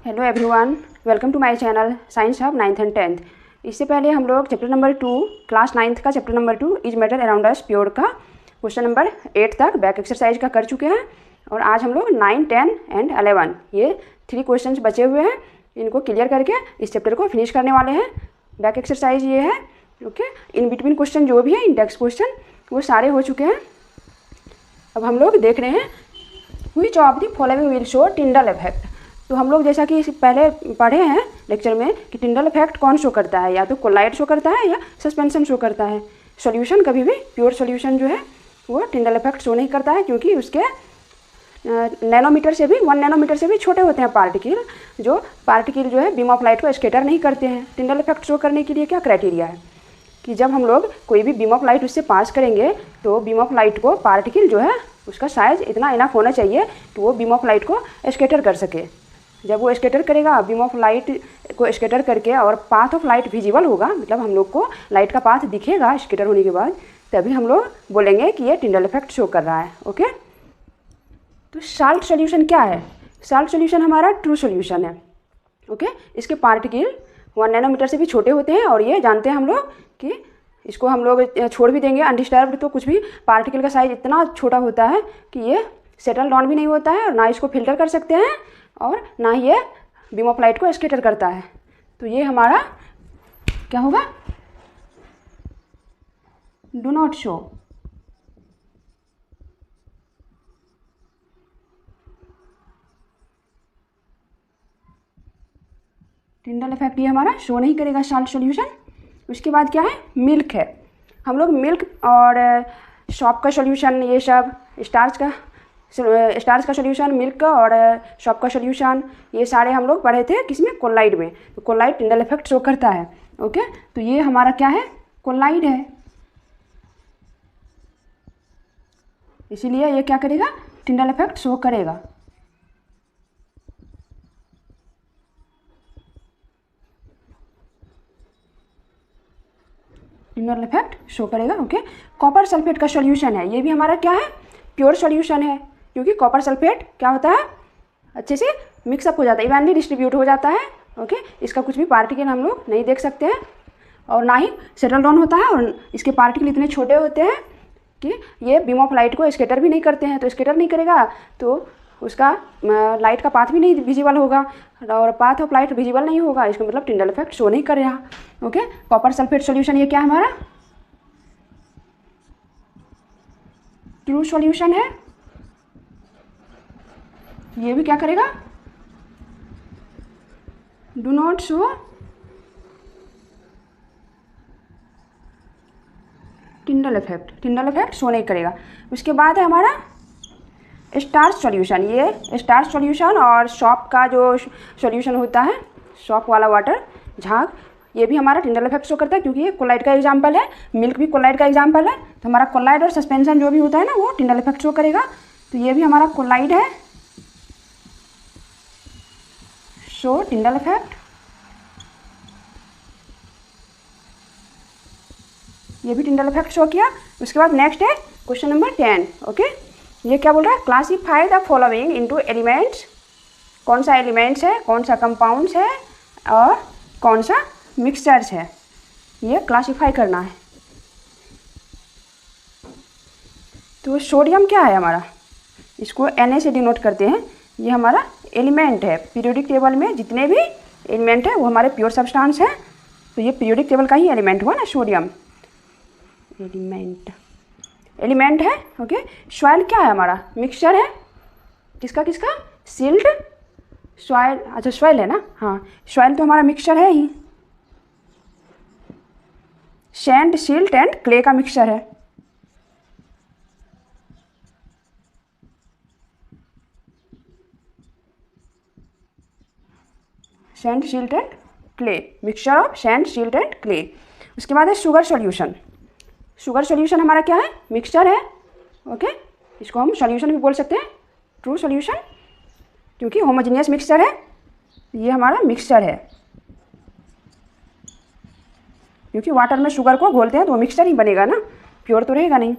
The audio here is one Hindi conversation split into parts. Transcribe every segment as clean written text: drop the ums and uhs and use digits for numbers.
Hello everyone, welcome to my channel science hub 9th and 10th। इससे पहले हम लोग चैप्टर नंबर 2 क्लास 9th का chapter number 2 is matter around us pure का क्वेश्चन नंबर 8 तक बैक एक्सरसाइज का कर चुके हैं। और आज हम लोग 9, 10 एंड 11 ये 3 क्वेश्चंस बचे हुए हैं, इनको क्लियर करके इस चैप्टर को फिनिश करने वाले हैं। बैक एक्सरसाइज ये है, ओके। इन बिटवीन क्वेश्चन जो भी है इंडेक्स क्वेश्चन वो सारे हो चुके हैं। अब हम लोग देख रहे हैं which of the following will show Tyndall effect. तो हम लोग जैसा कि पहले पढ़े हैं लेक्चर में कि टिंडल इफेक्ट कौन शो करता है, या तो कोलाइड शो करता है या सस्पेंशन शो करता है। सॉल्यूशन कभी भी प्योर सॉल्यूशन जो है वो टिंडल इफेक्ट शो नहीं करता है, क्योंकि उसके नैनोमीटर से भी 1 नैनोमीटर से भी छोटे होते हैं पार्टिकल जो है बीम ऑफ लाइट को स्कैटर नहीं करते हैं। टिंडल इफेक्ट शो करने के लिए क्या क्राइटेरिया है कि जब हम लोग कोई भी बीम ऑफ लाइट उससे पास करेंगे तो बीम ऑफ लाइट को पार्टिकल जो है उसका साइज इतना इनफ होना चाहिए कि वो बीम ऑफ लाइट को स्कैटर कर सके। जब वो स्कैटर करेगा बीम ऑफ लाइट को स्कैटर करके और पाथ ऑफ लाइट विजिबल होगा, मतलब हम लोग को लाइट का पाथ दिखेगा स्कैटर होने के बाद, तभी हम लोग बोलेंगे कि ये टिंडल इफेक्ट शो कर रहा है, ओके। तो साल्ट सॉल्यूशन क्या है? साल्ट सॉल्यूशन हमारा ट्रू सॉल्यूशन है, ओके। इसके पार्टिकल 1 नैनोमीटर से भी छोटे होते हैं, और ये जानते हैं हम लोग कि इसको हम लोग छोड़ भी देंगे अनडिस्टर्ब्ड तो कुछ भी पार्टिकल का साइज इतना छोटा होता है कि ये सेटल डाउन भी नहीं होता है, और ना इसको फिल्टर कर सकते हैं और ना ही ये बीम ऑफ लाइट को स्कैटर करता है। तो ये हमारा क्या होगा? Do not show. Tyndall effect ये हमारा शो नहीं करेगा साल्ट सॉल्यूशन। उसके बाद क्या है? मिल्क है। हम लोग मिल्क और शॉप का सॉल्यूशन, ये सब स्टार्च का सॉल्यूशन, मिल्क का और शॉप का सॉल्यूशन, ये सारे हम लोग पढ़े थे किसमें? कोलाइड में। तो कोलाइड टिंडल इफेक्ट शो करता है, ओके। तो ये हमारा क्या है? कोलाइड है, इसीलिए ये क्या करेगा? टिंडल इफेक्ट शो करेगा। टिंडल इफेक्ट शो करेगा, ओके। कॉपर सल्फेट का सॉल्यूशन है, ये भी हमारा क्या है? प्योर सॉल्यूशन है, क्योंकि कॉपर सल्फेट क्या होता है? अच्छे से मिक्सअप हो जाता है, इवनली डिस्ट्रीब्यूट हो जाता है, ओके। इसका कुछ भी पार्टिकल हम लोग नहीं देख सकते हैं और ना ही सेटल डाउन होता है, और इसके पार्टिकल इतने छोटे होते हैं कि ये बीम ऑफ लाइट को स्कैटर भी नहीं करते हैं। तो स्कैटर नहीं करेगा तो उसका लाइट का पाथ भी नहीं विजिबल होगा, और पाथ ऑफ लाइट विजिबल नहीं होगा, इसका मतलब टिंडल इफेक्ट शो नहीं कर रहा, ओके। कॉपर सल्फेट सॉल्यूशन ये क्या है हमारा? ट्रू सॉल्यूशन है। ये भी क्या करेगा? Do not show Tyndall effect show नहीं करेगा। उसके बाद है हमारा स्टार्च सॉल्यूशन। ये स्टार्च सॉल्यूशन और शॉप का जो सॉल्यूशन होता है, शॉप वाला वाटर झाग, ये भी हमारा टिंडल इफेक्ट शो करता है, क्योंकि ये कोलाइड का एग्जाम्पल है। मिल्क भी कोलाइड का एग्जाम्पल है। तो हमारा कोलाइड और सस्पेंशन जो भी होता है ना, वो टिंडल इफेक्ट शो करेगा। तो ये भी हमारा कोलाइड है, शो टिंडल इफेक्ट। ये भी टिंडल इफेक्ट शो किया। उसके बाद नेक्स्ट है क्वेश्चन नंबर 10, ओके। ये क्या बोल रहा है? Classify the following into elements. कौन सा एलिमेंट्स है, कौन सा कंपाउंड्स है और कौन सा मिक्सचर्स है, ये क्लासीफाई करना है। तो सोडियम क्या है हमारा? इसको Na से डिनोट करते हैं। ये हमारा एलिमेंट है। पीरियोडिक टेबल में जितने भी एलिमेंट है वो हमारे प्योर सब्सटेंस है। तो ये पीरियोडिक टेबल का ही एलिमेंट हुआ ना, सोडियम एलिमेंट है, ओके। सॉइल क्या है हमारा? मिक्सचर है। किसका किसका? सिल्ट, सॉइल, अच्छा सॉइल है ना, हाँ। सॉइल तो हमारा मिक्सचर है ही। सैंड, सिल्ट एंड क्ले का मिक्सचर है। Sand, silt and clay, mixture of sand, silt and clay. उसके बाद है शुगर सॉल्यूशन। शुगर सॉल्यूशन हमारा क्या है? मिक्सचर है, ओके। इसको हम सॉल्यूशन भी बोल सकते हैं, ट्रू सॉल्यूशन, क्योंकि होमोजेनियस मिक्सचर है। ये हमारा मिक्सचर है, क्योंकि वाटर में शुगर को घोलते हैं तो वो मिक्सचर ही बनेगा ना, प्योर तो रहेगा नहीं।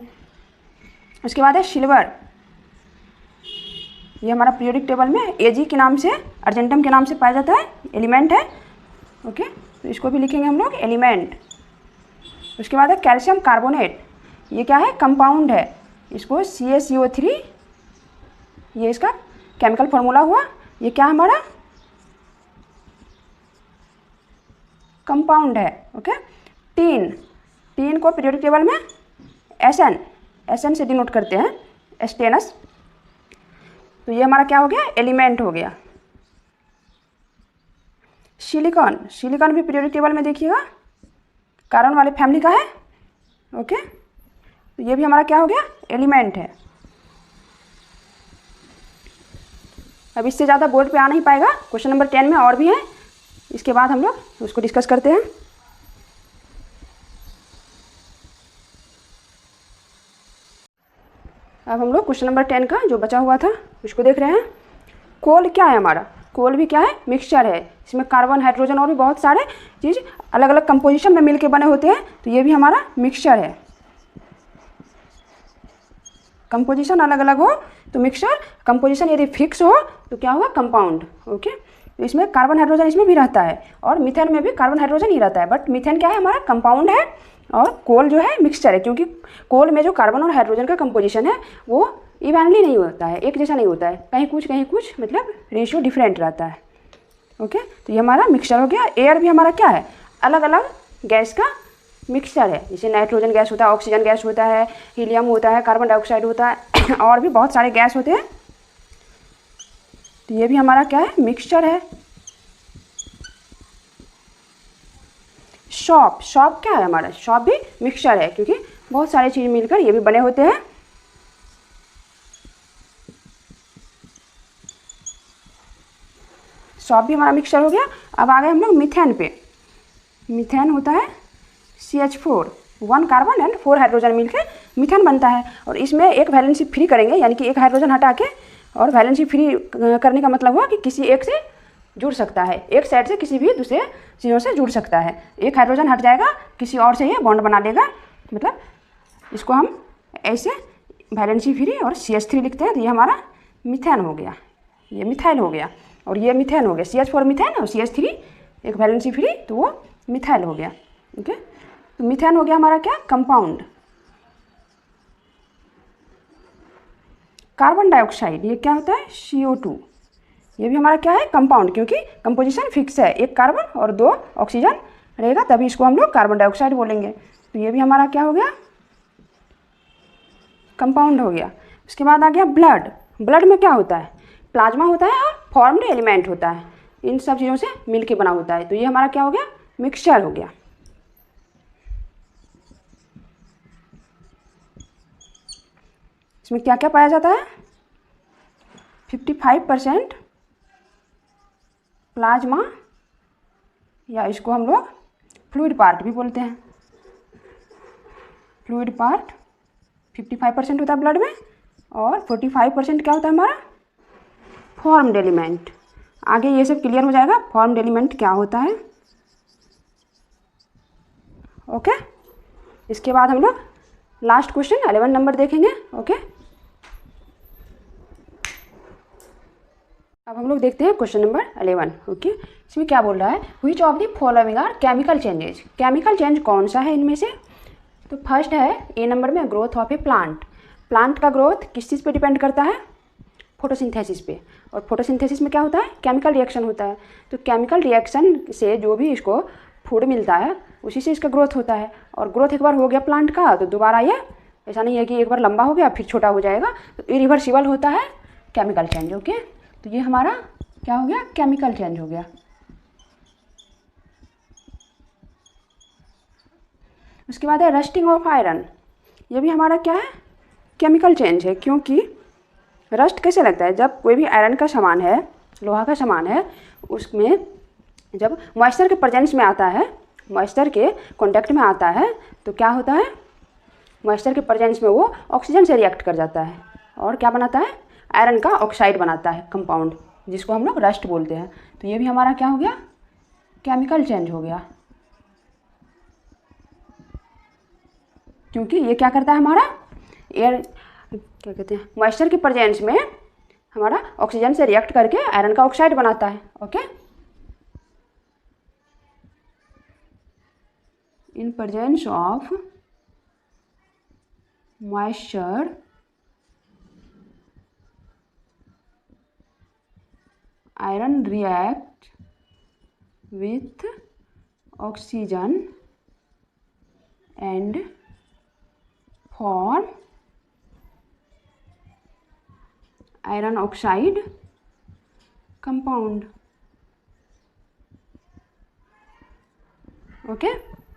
उसके बाद है सिल्वर। ये हमारा पीरियोडिक टेबल में एजी के नाम से, अर्जेंटम के नाम से पाया जाता है, एलिमेंट है। ओके, तो इसको भी लिखेंगे हम लोग एलिमेंट। उसके बाद है कैल्शियम कार्बोनेट, ये क्या है, कंपाउंड है। इसको CaCO3, ये इसका केमिकल फॉर्मूला हुआ। ये क्या हमारा कंपाउंड है। ओके, टीन, टीन को पीरियोडिक टेबल में SN से डिनोट करते हैं, एस्टेनस। तो ये हमारा क्या हो गया, एलिमेंट हो गया। सिलिकॉन, सिलिकॉन भी पीरियोडिक टेबल में देखिएगा कार्बन वाले फैमिली का है। ओके, तो ये भी हमारा क्या हो गया, एलिमेंट है। अब इससे ज़्यादा बोर्ड पे आ नहीं पाएगा, क्वेश्चन नंबर 10 में और भी है, इसके बाद हम लोग उसको डिस्कस करते हैं। अब हम लोग क्वेश्चन नंबर 10 का जो बचा हुआ था उसको देख रहे हैं। कोल क्या है हमारा, कोल भी क्या है, मिक्सचर है। इसमें कार्बन, हाइड्रोजन और भी बहुत सारे चीज़ अलग अलग कंपोजिशन में मिलके बने होते हैं, तो ये भी हमारा मिक्सचर है। कंपोजिशन अलग अलग हो तो मिक्सचर, कंपोजिशन यदि फिक्स हो तो क्या होगा, कंपाउंड। ओके, तो इसमें कार्बन हाइड्रोजन इसमें भी रहता है और मीथेन में भी कार्बन हाइड्रोजन ही रहता है, बट मीथेन क्या है, हमारा कंपाउंड है और कोल जो है मिक्सचर है, क्योंकि कोल में जो कार्बन और हाइड्रोजन का कंपोजिशन है वो इवनली नहीं होता है, एक जैसा नहीं होता है, कहीं कुछ मतलब रेशियो डिफरेंट रहता है। ओके, तो ये हमारा मिक्सचर हो गया। एयर भी हमारा क्या है, अलग अलग गैस का मिक्सचर है। जैसे नाइट्रोजन गैस होता है, ऑक्सीजन गैस होता है, हीलियम होता है, कार्बन डाइऑक्साइड होता है और भी बहुत सारे गैस होते हैं। तो ये भी हमारा क्या है, मिक्सचर है। शॉप, शॉप क्या है हमारा, शॉप भी मिक्सचर है, क्योंकि बहुत सारी चीज़ मिलकर ये भी बने होते हैं। शॉप भी हमारा मिक्सचर हो गया। अब आ गए हम लोग मीथेन पे। मीथेन होता है CH4, 1 कार्बन एंड 4 हाइड्रोजन मिलकर मीथेन बनता है। और इसमें एक वैलेंसी फ्री करेंगे, यानी कि एक हाइड्रोजन हटा के, और वैलेंसी फ्री करने का मतलब हुआ कि किसी एक से जुड़ सकता है, एक साइड से किसी भी दूसरे चीज़ों से जुड़ सकता है। एक हाइड्रोजन हट जाएगा, किसी और से ये बॉन्ड बना लेगा, मतलब इसको हम ऐसे वैलेंसी फ्री और CH3 लिखते हैं। तो ये हमारा मीथेन हो गया, ये मिथाइल हो गया, और ये मीथेन हो गया। CH4 मीथेन और CH3 एक वैलेंसी फ्री, तो वो मिथाइल हो गया। ओके, तो मीथेन हो गया हमारा क्या, कंपाउंड। कार्बन डाइऑक्साइड, ये क्या होता है, CO2, ये भी हमारा क्या है, कंपाउंड, क्योंकि कंपोजिशन फिक्स है, एक कार्बन और 2 ऑक्सीजन रहेगा, तभी इसको हम लोग कार्बन डाइऑक्साइड बोलेंगे। तो ये भी हमारा क्या हो गया, कंपाउंड हो गया। उसके बाद आ गया ब्लड। ब्लड में क्या होता है, प्लाज्मा होता है और फॉर्म्ड एलिमेंट होता है, इन सब चीज़ों से मिलके बना होता है। तो ये हमारा क्या हो गया, मिक्सचर हो गया। इसमें क्या क्या पाया जाता है, 55% प्लाज्मा, या इसको हम लोग फ्लूइड पार्ट भी बोलते हैं। फ्लूइड पार्ट 55% होता है ब्लड में, और 45% क्या होता है हमारा, फॉर्म्ड एलिमेंट। आगे ये सब क्लियर हो जाएगा, फॉर्म्ड एलिमेंट क्या होता है। ओके, इसके बाद हम लोग लास्ट क्वेश्चन 11 नंबर देखेंगे। ओके, अब हम लोग देखते हैं क्वेश्चन नंबर 11। ओके, इसमें क्या बोल रहा है, which of the following are chemical changes. Chemical change कौन सा है इनमें से, तो फर्स्ट है ए नंबर में, growth of a plant. Plant का ग्रोथ किस चीज़ पे डिपेंड करता है, फोटोसिंथेसिस पे, और फोटोसिंथेसिस में क्या होता है, केमिकल रिएक्शन होता है। तो केमिकल रिएक्शन से जो भी इसको फूड मिलता है उसी से इसका ग्रोथ होता है। और ग्रोथ एक बार हो गया प्लांट का तो दोबारा ये, ऐसा नहीं है कि एक बार लंबा हो गया फिर छोटा हो जाएगा, तो इरिवर्सिबल होता है केमिकल चेंज। ओके, तो ये हमारा क्या हो गया, केमिकल चेंज हो गया। उसके बाद है रस्टिंग ऑफ आयरन। ये भी हमारा क्या है, केमिकल चेंज है, क्योंकि रस्ट कैसे लगता है, जब कोई भी आयरन का सामान है, लोहा का सामान है, उसमें जब मॉइस्चर के प्रेजेंस में आता है, मॉइस्चर के कांटेक्ट में आता है, तो क्या होता है, मॉइस्चर के प्रेजेंस में वो ऑक्सीजन से रिएक्ट कर जाता है और क्या बनाता है, आयरन का ऑक्साइड बनाता है, कंपाउंड, जिसको हम लोग रस्ट बोलते हैं। तो ये भी हमारा क्या हो गया, केमिकल चेंज हो गया, क्योंकि ये क्या करता है, हमारा एयर क्या कहते हैं, मॉइस्चर के प्रेजेंस में हमारा ऑक्सीजन से रिएक्ट करके आयरन का ऑक्साइड बनाता है। Okay, in presence of moisture iron react with oxygen and form iron oxide compound. Okay,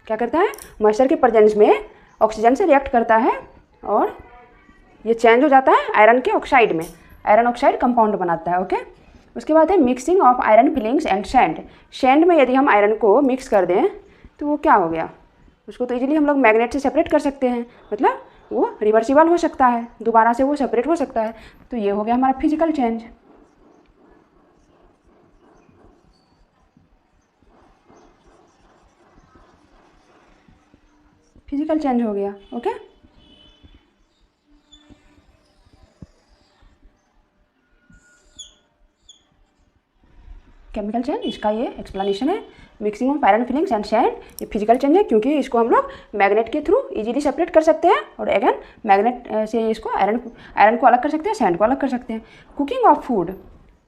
क्या करता है, मॉइस्चर के प्रेजेंस में ऑक्सीजन से रिएक्ट करता है और ये चेंज हो जाता है आयरन के ऑक्साइड में, आयरन ऑक्साइड कंपाउंड बनाता है। ओके, उसके बाद है mixing of iron filings and sand. Sand में यदि हम आयरन को मिक्स कर दें तो वो क्या हो गया, उसको तो इजीली हम लोग मैग्नेट से सेपरेट कर सकते हैं, मतलब वो रिवर्सिबल हो सकता है, दोबारा से वो सेपरेट हो सकता है। तो ये हो गया हमारा फिजिकल चेंज। फिजिकल चेंज हो गया। ओके, केमिकल चेंज, इसका ये एक्सप्लेनेशन है। Mixing of iron filings and sand, ये फिजिकल चेंज है क्योंकि इसको हम लोग मैग्नेट के थ्रू इजीली सेपरेट कर सकते हैं और अगेन मैग्नेट से इसको आयरन को अलग कर सकते हैं, सैंड को अलग कर सकते हैं। कुकिंग ऑफ फूड,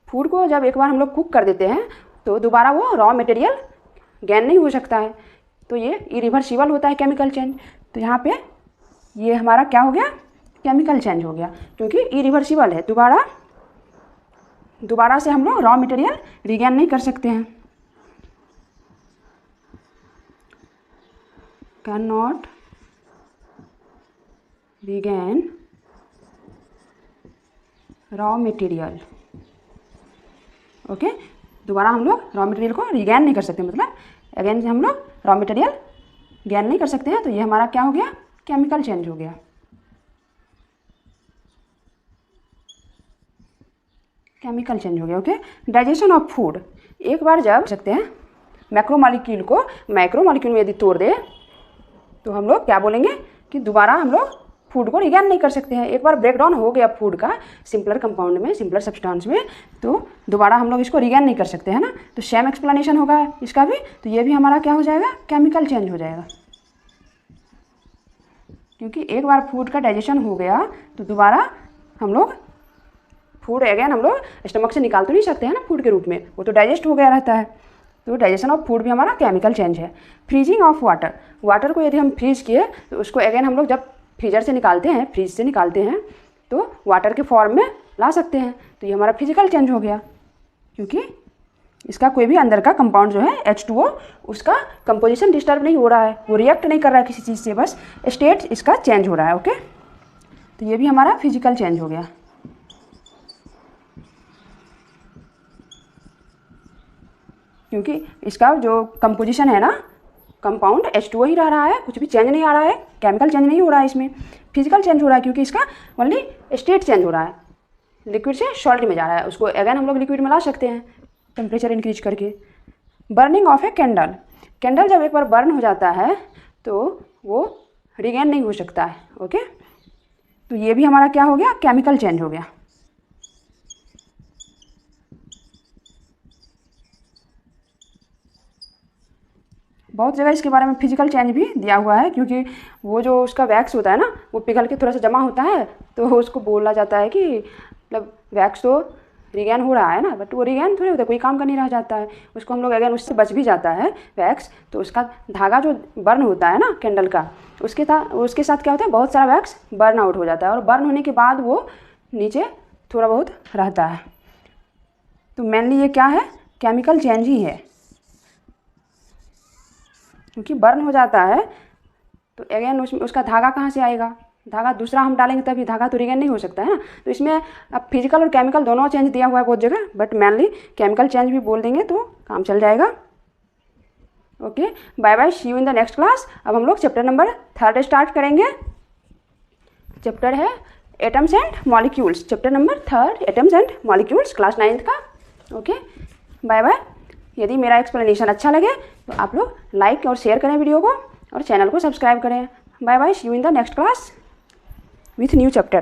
फूड को जब एक बार हम लोग कुक कर देते हैं तो दोबारा वो रॉ मटेरियल गेन नहीं हो सकता है, तो ये इरिवर्सिबल होता है केमिकल चेंज। तो यहाँ पे ये हमारा क्या हो गया, केमिकल चेंज हो गया क्योंकि इरिवर्सिबल है, दोबारा से हम लोग रॉ मटेरियल रिगेन नहीं कर सकते हैं। Can not regain raw material. Okay, दोबारा हम लोग रॉ मटेरियल को रिगेन नहीं कर सकते, मतलब अगेन हम लोग रॉ मटेरियल गेन नहीं कर सकते हैं। तो ये हमारा क्या हो गया, केमिकल चेंज हो गया। केमिकल चेंज हो गया। ओके, डाइजेशन ऑफ फूड, एक बार जब सकते हैं मैक्रोमॉलिक्यूल को माइक्रोमॉलिक्यूल में यदि तोड़ दे तो हम लोग क्या बोलेंगे कि दोबारा हम लोग फूड को रिगेन नहीं कर सकते हैं। एक बार ब्रेकडाउन हो गया फूड का सिंपलर कंपाउंड में, सिंपलर सब्सटेंस में, तो दोबारा हम लोग इसको रिगेन नहीं कर सकते हैं ना। तो सेम एक्सप्लेनेशन होगा इसका भी, तो ये भी हमारा क्या हो जाएगा, केमिकल चेंज हो जाएगा। क्योंकि एक बार फूड का डाइजेशन हो गया तो दोबारा हम लोग फूड अगेन हम लोग स्टमक से निकाल तो नहीं सकते हैं ना फूड के रूप में, वो तो डाइजेस्ट हो गया रहता है। तो डाइजेशन ऑफ फूड भी हमारा केमिकल चेंज है। फ्रीजिंग ऑफ वाटर, वाटर को यदि हम फ्रीज किए तो उसको अगेन हम लोग जब फ्रीजर से निकालते हैं, फ्रीज से निकालते हैं तो वाटर के फॉर्म में ला सकते हैं। तो ये हमारा फिजिकल चेंज हो गया क्योंकि इसका कोई भी अंदर का कंपाउंड जो है H2O, उसका कंपोजिशन डिस्टर्ब नहीं हो रहा है, वो रिएक्ट नहीं कर रहा है किसी चीज़ से, बस स्टेट इसका चेंज हो रहा है। ओके, तो ये भी हमारा फिजिकल चेंज हो गया। क्योंकि इसका जो कंपोजिशन है ना, कंपाउंड H2O ही रह रहा है, कुछ भी चेंज नहीं आ रहा है, केमिकल चेंज नहीं हो रहा है, इसमें फिजिकल चेंज हो रहा है क्योंकि इसका ओनली स्टेट चेंज हो रहा है, लिक्विड से सॉल्ट में जा रहा है। उसको अगेन हम लोग लिक्विड में ला सकते हैं टेम्परेचर इंक्रीज करके। Burning of a candle, candle जब एक बार बर्न हो जाता है तो वो रिगेन नहीं हो सकता है। ओके, तो ये भी हमारा क्या हो गया, केमिकल चेंज हो गया। बहुत जगह इसके बारे में फिजिकल चेंज भी दिया हुआ है क्योंकि वो जो उसका वैक्स होता है ना, वो पिघल के थोड़ा सा जमा होता है तो उसको बोला जाता है कि मतलब वैक्स तो रिगेन हो रहा है ना, बट वो रिगेन थोड़ी होता है, कोई काम का नहीं रह जाता है। उसको हम लोग अगेन उससे बच भी जाता है वैक्स, तो उसका धागा जो बर्न होता है ना कैंडल का, उसके साथ क्या होता है, बहुत सारा वैक्स बर्न आउट हो जाता है और बर्न होने के बाद वो नीचे थोड़ा बहुत रहता है। तो मेनली ये क्या है, केमिकल चेंज ही है क्योंकि बर्न हो जाता है तो अगेन उसका धागा कहाँ से आएगा, धागा दूसरा हम डालेंगे तभी, धागा तो रिगेन नहीं हो सकता है ना। तो इसमें अब फिजिकल और केमिकल दोनों चेंज दिया हुआ है बहुत जगह, बट मेनली केमिकल चेंज भी बोल देंगे तो काम चल जाएगा। Okay, bye bye, see you in the next class. अब हम लोग चैप्टर नंबर 3 स्टार्ट करेंगे। चैप्टर है atoms and molecules, chapter number 3 atoms and molecules, class 9 का। Okay, bye bye. यदि मेरा एक्सप्लेनेशन अच्छा लगे तो आप लोग लाइक और शेयर करें वीडियो को और चैनल को सब्सक्राइब करें। Bye bye, see you in the next class with new chapter.